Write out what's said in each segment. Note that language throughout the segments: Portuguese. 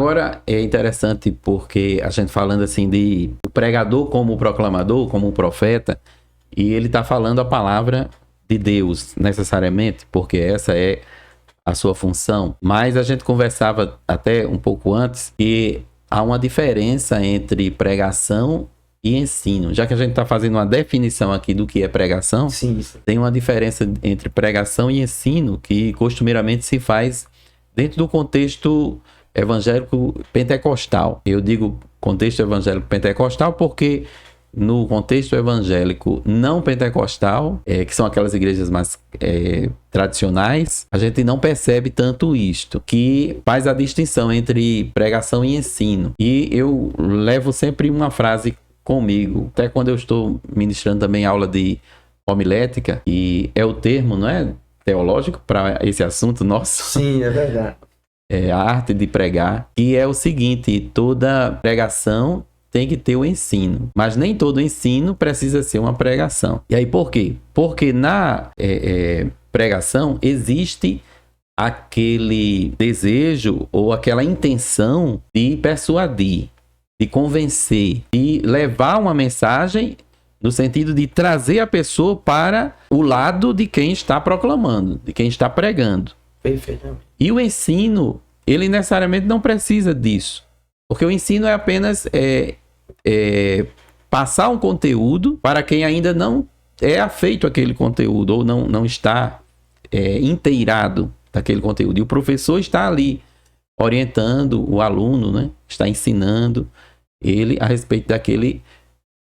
Agora, é interessante porque a gente falando assim de o pregador como o proclamador, como o profeta, e ele está falando a palavra de Deus, necessariamente, porque essa é a sua função. Mas a gente conversava até um pouco antes que há uma diferença entre pregação e ensino. Já que a gente está fazendo uma definição aqui do que é pregação, Sim. tem uma diferença entre pregação e ensino que costumeiramente se faz dentro do contexto evangélico pentecostal. Eu digo contexto evangélico pentecostal porque no contexto evangélico não pentecostal, que são aquelas igrejas mais tradicionais, a gente não percebe tanto isto, que faz a distinção entre pregação e ensino. E eu levo sempre uma frase comigo, até quando eu estou ministrando também aula de homilética, e é o termo, não é, teológico para esse assunto nosso. Sim, é verdade. É a arte de pregar, que é o seguinte: toda pregação tem que ter o ensino, mas nem todo ensino precisa ser uma pregação. E aí por quê? Porque na pregação existe aquele desejo ou aquela intenção de persuadir, de convencer, de levar uma mensagem no sentido de trazer a pessoa para o lado de quem está proclamando, de quem está pregando. Perfeitamente. E o ensino, ele necessariamente não precisa disso, porque o ensino é apenas passar um conteúdo para quem ainda não é afeito àquele conteúdo ou não está inteirado daquele conteúdo. E o professor está ali orientando o aluno, né? Está ensinando ele a respeito daquele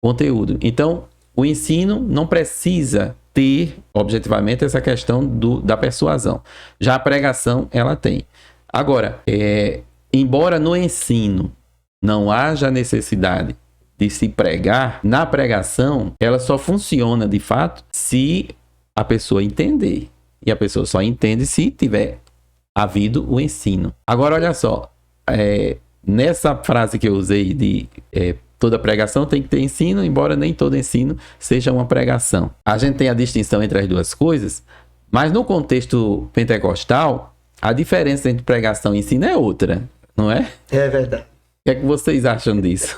conteúdo. Então, o ensino não precisa ter, objetivamente, essa questão da persuasão. Já a pregação, ela tem. Agora, embora no ensino não haja necessidade de se pregar, na pregação, ela só funciona, de fato, se a pessoa entender. E a pessoa só entende se tiver havido o ensino. Agora, olha só, nessa frase que eu usei de toda pregação tem que ter ensino, embora nem todo ensino seja uma pregação. A gente tem a distinção entre as duas coisas, mas no contexto pentecostal, a diferença entre pregação e ensino é outra, não é? É verdade. O que é que vocês acham disso?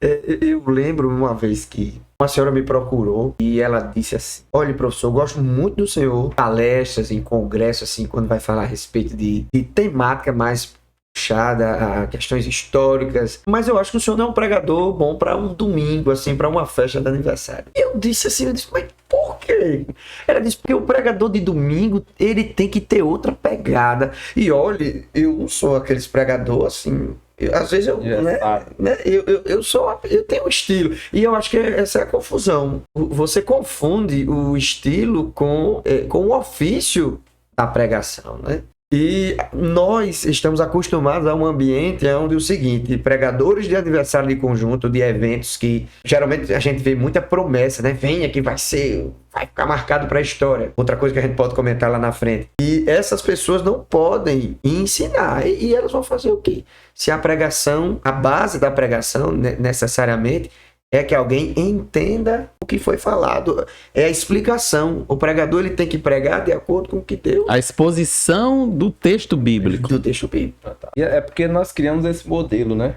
Eu lembro uma vez que uma senhora me procurou e ela disse assim: olha, professor, eu gosto muito do senhor, palestras em congressos, assim, quando vai falar a respeito de temática mais puxada a questões históricas, mas eu acho que o senhor não é um pregador bom para um domingo, assim, para uma festa de aniversário. Eu disse assim, mas por quê? Ela disse, porque o pregador de domingo, ele tem que ter outra pegada. E olha, eu não sou aqueles pregador assim... às vezes eu tenho um estilo, e eu acho que essa é a confusão. Você confunde o estilo com o ofício da pregação, né? E nós estamos acostumados a um ambiente onde o seguinte: pregadores de aniversário de conjunto, de eventos que geralmente a gente vê muita promessa, né? Venha que vai ficar marcado para a história. Outra coisa que a gente pode comentar lá na frente. E essas pessoas não podem ensinar. E elas vão fazer o quê? Se a pregação, a base da pregação, necessariamente, é que alguém entenda o que foi falado. É a explicação. O pregador, ele tem que pregar de acordo com o que Deus... A exposição do texto bíblico. Do texto bíblico. É porque nós criamos esse modelo, né?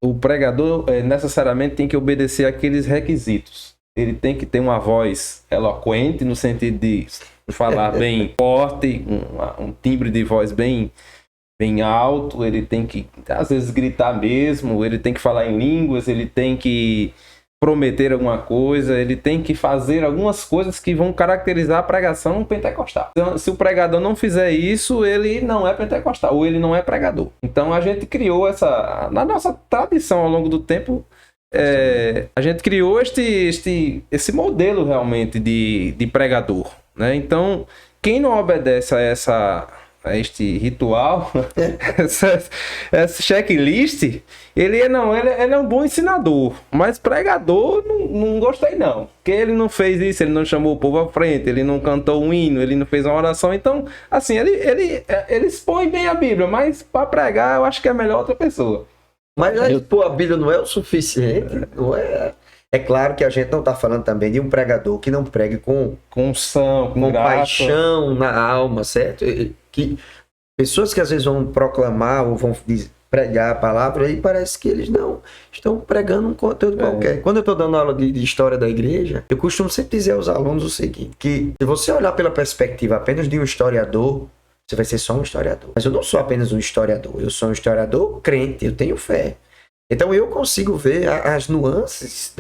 O pregador necessariamente tem que obedecer àqueles requisitos. Ele tem que ter uma voz eloquente, no sentido de falar bem forte, um timbre de voz bem alto, ele tem que, às vezes, gritar mesmo, ele tem que falar em línguas, ele tem que prometer alguma coisa, ele tem que fazer algumas coisas que vão caracterizar a pregação pentecostal. Então, se o pregador não fizer isso, ele não é pentecostal, ou ele não é pregador. Então, a gente criou na nossa tradição ao longo do tempo, a gente criou esse modelo realmente de pregador, né? Então, quem não obedece a este ritual, essa checklist, ele é um bom ensinador, mas pregador não gostei não, porque ele não fez isso, ele não chamou o povo à frente, ele não cantou um hino, ele não fez uma oração. Então, assim, ele expõe bem a Bíblia, mas para pregar eu acho que é melhor outra pessoa. Mas a Bíblia não é o suficiente, não é... É claro que a gente não está falando também de um pregador que não pregue com unção, com paixão na alma, certo? Que pessoas que às vezes vão proclamar ou vão pregar a palavra, e parece que eles não estão pregando um conteúdo qualquer. Quando eu estou dando aula de história da igreja, eu costumo sempre dizer aos alunos o seguinte, que se você olhar pela perspectiva apenas de um historiador, você vai ser só um historiador. Mas eu não sou apenas um historiador, eu sou um historiador crente, eu tenho fé. Então eu consigo ver as nuances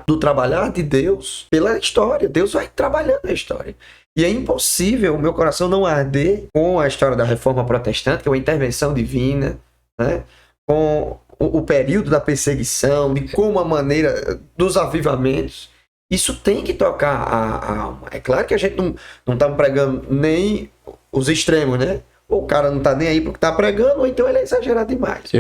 do trabalhar de Deus pela história. Deus vai trabalhando a história. E é impossível o meu coração não arder com a história da Reforma Protestante, que é uma intervenção divina, né? Com o período da perseguição, de como a maneira dos avivamentos. Isso tem que tocar a alma. É claro que a gente não está pregando nem os extremos, né? Ou o cara não está nem aí porque está pregando, ou então ele é exagerado demais.